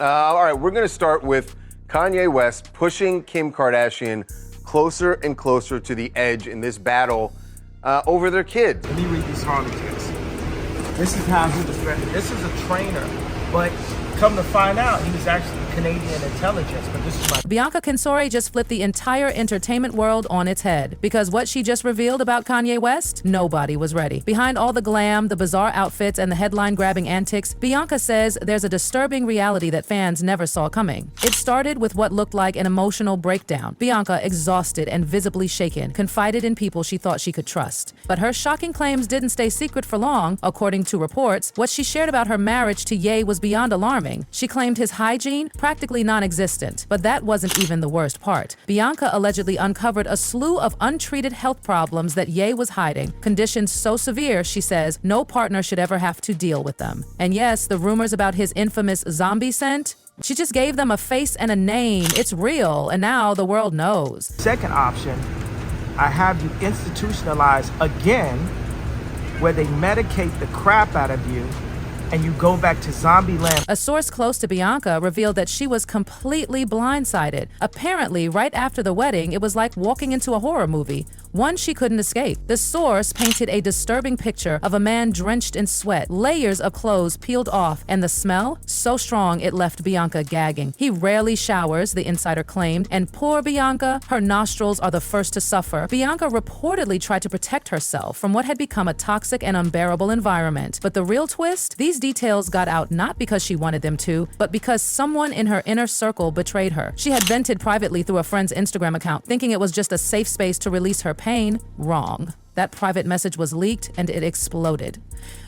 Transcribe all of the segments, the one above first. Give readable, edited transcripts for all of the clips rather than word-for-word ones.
All right, we're going to start with Kanye West pushing Kim Kardashian closer and closer to the edge in this battle over their kids. Let me read these harlequins. This is how he was ready. This is a trainer, but come to find out, he was actually Canadian intelligence, but this is my... Bianca Censori just flipped the entire entertainment world on its head, because what she just revealed about Kanye West, nobody was ready. Behind all the glam, the bizarre outfits, and the headline-grabbing antics, Bianca says there's a disturbing reality that fans never saw coming. It started with what looked like an emotional breakdown. Bianca, exhausted and visibly shaken, confided in people she thought she could trust. But her shocking claims didn't stay secret for long. According to reports, what she shared about her marriage to Ye was beyond alarming. She claimed his hygiene practically non-existent, but that wasn't even the worst part. Bianca allegedly uncovered a slew of untreated health problems that Ye was hiding, conditions so severe, she says, no partner should ever have to deal with them. And yes, the rumors about his infamous zombie scent, she just gave them a face and a name. It's real, and now the world knows. Second option, I have you institutionalized again, where they medicate the crap out of you and you go back to zombie land. A source close to Bianca revealed that she was completely blindsided. Apparently, right after the wedding, it was like walking into a horror movie, one she couldn't escape. The source painted a disturbing picture of a man drenched in sweat, layers of clothes peeled off, and the smell, so strong it left Bianca gagging. He rarely showers, the insider claimed, and poor Bianca, her nostrils are the first to suffer. Bianca reportedly tried to protect herself from what had become a toxic and unbearable environment. But the real twist? These details got out not because she wanted them to, but because someone in her inner circle betrayed her. She had vented privately through a friend's Instagram account, thinking it was just a safe space to release her pain. Wrong. That private message was leaked and it exploded.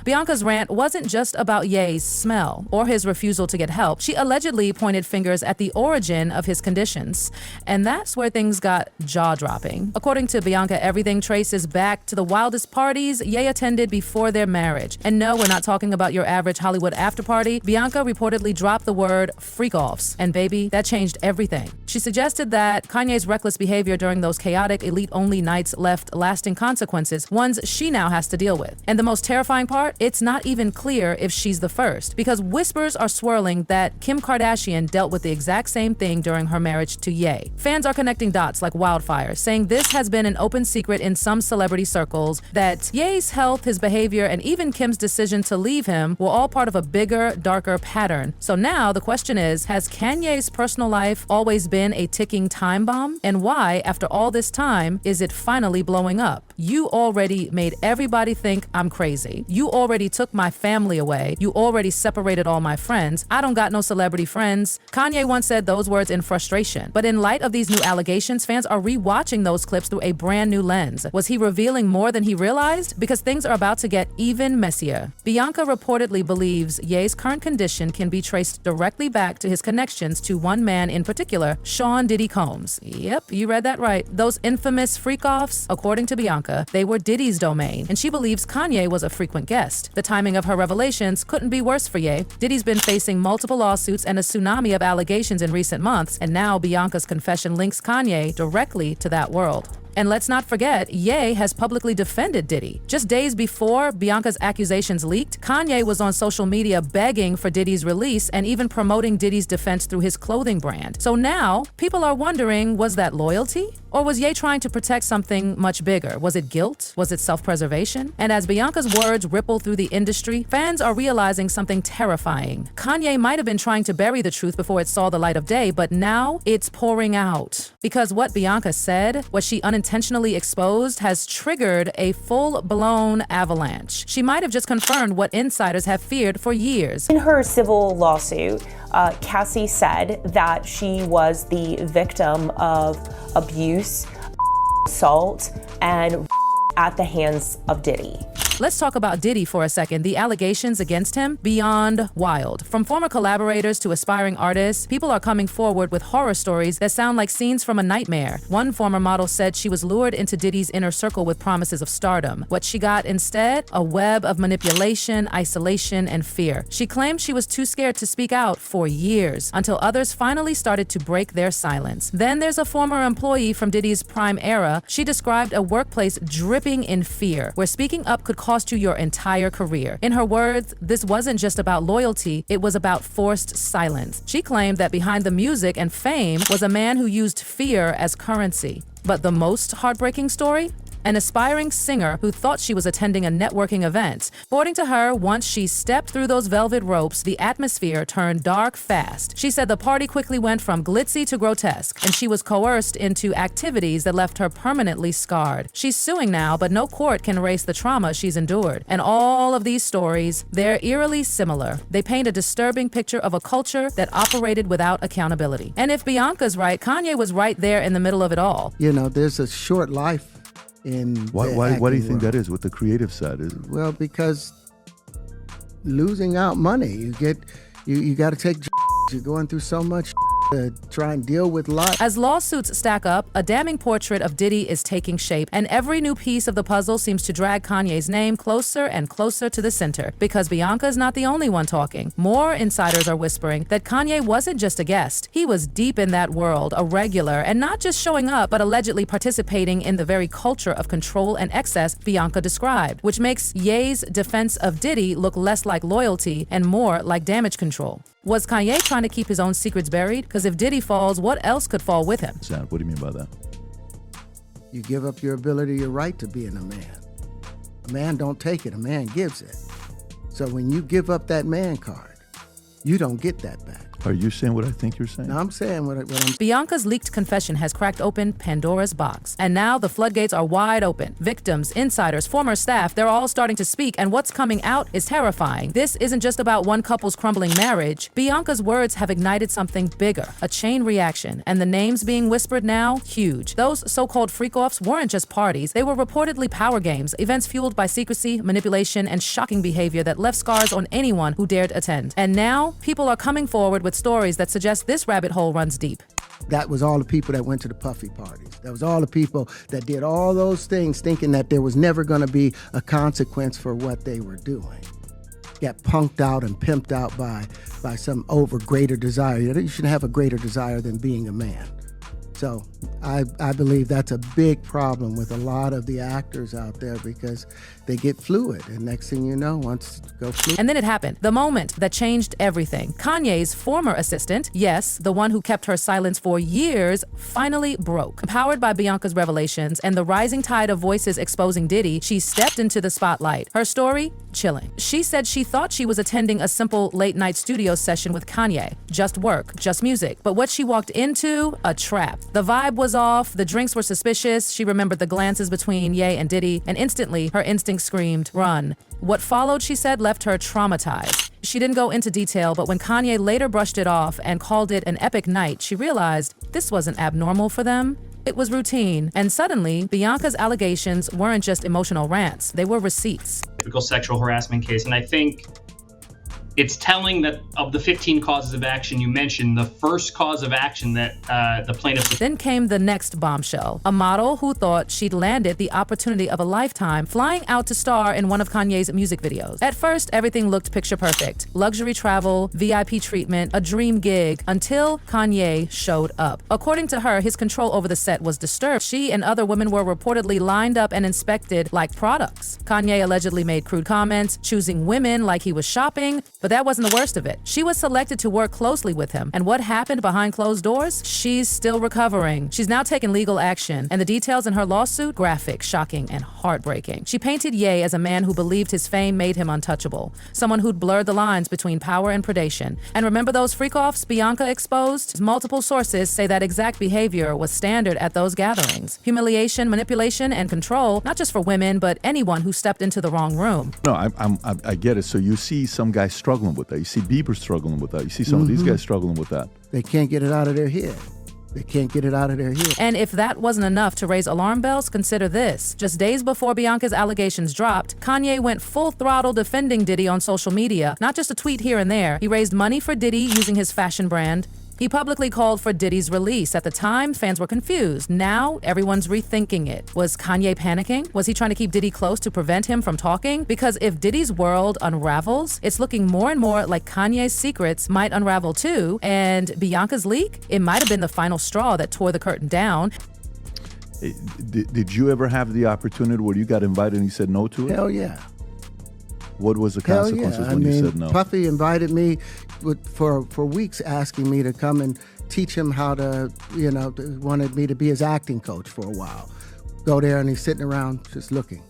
Bianca's rant wasn't just about Ye's smell or his refusal to get help. She allegedly pointed fingers at the origin of his conditions. And that's where things got jaw-dropping. According to Bianca, everything traces back to the wildest parties Ye attended before their marriage. And no, we're not talking about your average Hollywood after-party. Bianca reportedly dropped the word freak-offs. And baby, that changed everything. She suggested that Kanye's reckless behavior during those chaotic, elite-only nights left lasting consequences, ones she now has to deal with. And the most terrifying part, it's not even clear if she's the first, because whispers are swirling that Kim Kardashian dealt with the exact same thing during her marriage to Ye. Fans are connecting dots like wildfire, saying this has been an open secret in some celebrity circles, that Ye's health, his behavior, and even Kim's decision to leave him were all part of a bigger, darker pattern. So now the question is, has Kanye's personal life always been a ticking time bomb? And why, after all this time, is it finally blowing up? You already made everybody think I'm crazy. You already took my family away. You already separated all my friends. I don't got no celebrity friends. Kanye once said those words in frustration. But in light of these new allegations, fans are rewatching those clips through a brand new lens. Was he revealing more than he realized? Because things are about to get even messier. Bianca reportedly believes Ye's current condition can be traced directly back to his connections to one man in particular, Sean Diddy Combs. Yep, you read that right. Those infamous freak-offs, according to Bianca, they were Diddy's domain, and she believes Kanye was a frequent guest. The timing of her revelations couldn't be worse for Ye. Diddy's been facing multiple lawsuits and a tsunami of allegations in recent months, and now Bianca's confession links Kanye directly to that world. And let's not forget, Ye has publicly defended Diddy. Just days before Bianca's accusations leaked, Kanye was on social media begging for Diddy's release and even promoting Diddy's defense through his clothing brand. So now, people are wondering, was that loyalty? Or was Ye trying to protect something much bigger? Was it guilt? Was it self-preservation? And as Bianca's words ripple through the industry, fans are realizing something terrifying. Kanye might have been trying to bury the truth before it saw the light of day, but now it's pouring out. Because what Bianca said, what she unintentionally exposed, has triggered a full-blown avalanche. She might have just confirmed what insiders have feared for years. In her civil lawsuit, Cassie said that she was the victim of abuse, assault, and at the hands of Diddy. Let's talk about Diddy for a second. The allegations against him, beyond wild. From former collaborators to aspiring artists, people are coming forward with horror stories that sound like scenes from a nightmare. One former model said she was lured into Diddy's inner circle with promises of stardom. What she got instead? A web of manipulation, isolation, and fear. She claimed she was too scared to speak out for years, until others finally started to break their silence. Then there's a former employee from Diddy's prime era. She described a workplace dripping in fear, where speaking up could cost you your entire career. In her words, this wasn't just about loyalty, it was about forced silence. She claimed that behind the music and fame was a man who used fear as currency. But the most heartbreaking story? An aspiring singer who thought she was attending a networking event. According to her, once she stepped through those velvet ropes, the atmosphere turned dark fast. She said the party quickly went from glitzy to grotesque, and she was coerced into activities that left her permanently scarred. She's suing now, but no court can erase the trauma she's endured. And all of these stories, they're eerily similar. They paint a disturbing picture of a culture that operated without accountability. And if Bianca's right, Kanye was right there in the middle of it all. You know, there's a short life in why do you think that is with the creative side? Well, because losing out money, you got to take. You're going through so much to try and deal with life. As lawsuits stack up, a damning portrait of Diddy is taking shape, and every new piece of the puzzle seems to drag Kanye's name closer and closer to the center. Because Bianca's not the only one talking. More insiders are whispering that Kanye wasn't just a guest. He was deep in that world, a regular, and not just showing up, but allegedly participating in the very culture of control and excess Bianca described, which makes Ye's defense of Diddy look less like loyalty and more like damage control. Was Kanye trying to keep his own secrets buried? Because if Diddy falls, what else could fall with him? What do you mean by that? You give up your ability, your right to being a man. A man don't take it, a man gives it. So when you give up that man card, you don't get that back. Are you saying what I think you're saying? No, I'm saying what I'm... Bianca's leaked confession has cracked open Pandora's box. And now the floodgates are wide open. Victims, insiders, former staff, they're all starting to speak, and what's coming out is terrifying. This isn't just about one couple's crumbling marriage. Bianca's words have ignited something bigger, a chain reaction. And the names being whispered now, huge. Those so-called freak-offs weren't just parties. They were reportedly power games, events fueled by secrecy, manipulation, and shocking behavior that left scars on anyone who dared attend. And now, people are coming forward with stories that suggest this rabbit hole runs deep. That was all the people that went to the puffy parties. That was all the people that did all those things thinking that there was never going to be a consequence for what they were doing. Got punked out and pimped out by some greater desire. You shouldn't have a greater desire than being a man. So I believe that's a big problem with a lot of the actors out there because they get fluid, and next thing you know, once go fluid. And then it happened, the moment that changed everything. Kanye's former assistant, yes, the one who kept her silence for years, finally broke. Empowered by Bianca's revelations and the rising tide of voices exposing Diddy, she stepped into the spotlight. Her story? Chilling. She said she thought she was attending a simple late-night studio session with Kanye. Just work, just music. But what she walked into? A trap. The vibe was off, the drinks were suspicious, she remembered the glances between Ye and Diddy, and instantly her instinct screamed, run. What followed, she said, left her traumatized. She didn't go into detail, but when Kanye later brushed it off and called it an epic night, she realized this wasn't abnormal for them. It was routine, and suddenly, Bianca's allegations weren't just emotional rants, they were receipts. Typical sexual harassment case, and I think it's telling that of the 15 causes of action you mentioned, the first cause of action that the plaintiff... Then came the next bombshell, a model who thought she'd landed the opportunity of a lifetime flying out to star in one of Kanye's music videos. At first, everything looked picture perfect. Luxury travel, VIP treatment, a dream gig, until Kanye showed up. According to her, his control over the set was disturbed. She and other women were reportedly lined up and inspected like products. Kanye allegedly made crude comments, choosing women like he was shopping. But that wasn't the worst of it. She was selected to work closely with him. And what happened behind closed doors? She's still recovering. She's now taken legal action. And the details in her lawsuit? Graphic, shocking, and heartbreaking. She painted Ye as a man who believed his fame made him untouchable. Someone who'd blurred the lines between power and predation. And remember those freak-offs Bianca exposed? Multiple sources say that exact behavior was standard at those gatherings. Humiliation, manipulation, and control, not just for women, but anyone who stepped into the wrong room. No, I get it. So you see some guys struggling with that. You see Bieber struggling with that. You see some of these guys struggling with that. They can't get it out of their head. They can't get it out of their head. And if that wasn't enough to raise alarm bells, consider this. Just days before Bianca's allegations dropped, Kanye went full throttle defending Diddy on social media. Not just a tweet here and there. He raised money for Diddy using his fashion brand. He publicly called for Diddy's release. At the time, fans were confused. Now, everyone's rethinking it. Was Kanye panicking? Was he trying to keep Diddy close to prevent him from talking? Because if Diddy's world unravels, it's looking more and more like Kanye's secrets might unravel too. And Bianca's leak? It might have been the final straw that tore the curtain down. Did you ever have the opportunity where you got invited and you said no to it? Hell yeah. What was the Hell consequences yeah. when you said no? Puffy invited me for weeks, asking me to come and teach him how to, wanted me to be his acting coach for a while. Go there and he's sitting around just looking.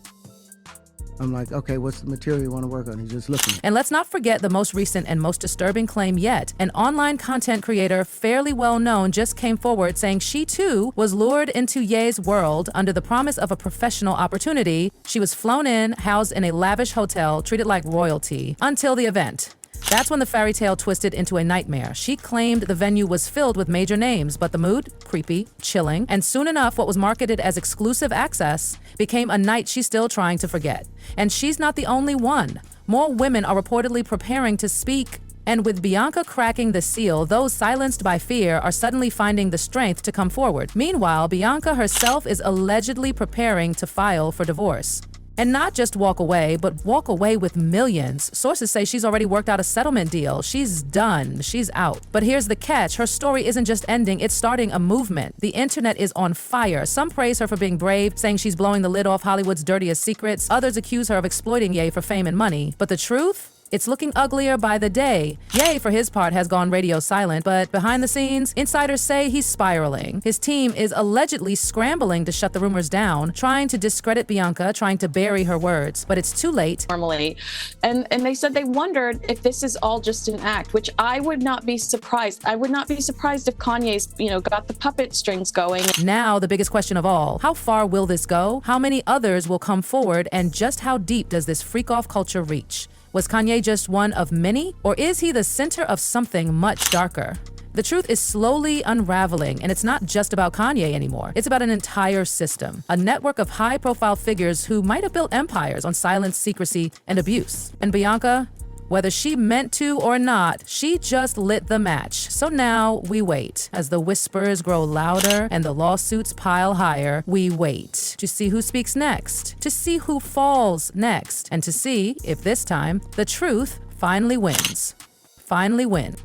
I'm like, okay, what's the material you want to work on? He's just looking. And let's not forget the most recent and most disturbing claim yet. An online content creator fairly well known just came forward saying she too was lured into Ye's world under the promise of a professional opportunity. She was flown in, housed in a lavish hotel, treated like royalty until the event. That's when the fairy tale twisted into a nightmare. She claimed the venue was filled with major names, but the mood, creepy, chilling, and soon enough, what was marketed as exclusive access became a night she's still trying to forget. And she's not the only one. More women are reportedly preparing to speak. And with Bianca cracking the seal, those silenced by fear are suddenly finding the strength to come forward. Meanwhile, Bianca herself is allegedly preparing to file for divorce. And not just walk away, but walk away with millions. Sources say she's already worked out a settlement deal. She's done. She's out. But here's the catch. Her story isn't just ending, it's starting a movement. The internet is on fire. Some praise her for being brave, saying she's blowing the lid off Hollywood's dirtiest secrets. Others accuse her of exploiting Ye for fame and money. But the truth? It's looking uglier by the day. Ye, for his part, has gone radio silent, but behind the scenes, insiders say he's spiraling. His team is allegedly scrambling to shut the rumors down, trying to discredit Bianca, trying to bury her words, but it's too late. Normally, and they said they wondered if this is all just an act, which I would not be surprised. I would not be surprised if Kanye's, got the puppet strings going. Now, the biggest question of all, how far will this go? How many others will come forward? And just how deep does this freak-off culture reach? Was Kanye just one of many, or is he the center of something much darker? The truth is slowly unraveling, and it's not just about Kanye anymore. It's about an entire system, a network of high-profile figures who might have built empires on silence, secrecy, and abuse. And Bianca, whether she meant to or not, she just lit the match. So now we wait. As the whispers grow louder and the lawsuits pile higher, we wait to see who speaks next, to see who falls next, and to see if this time the truth finally wins. Finally win.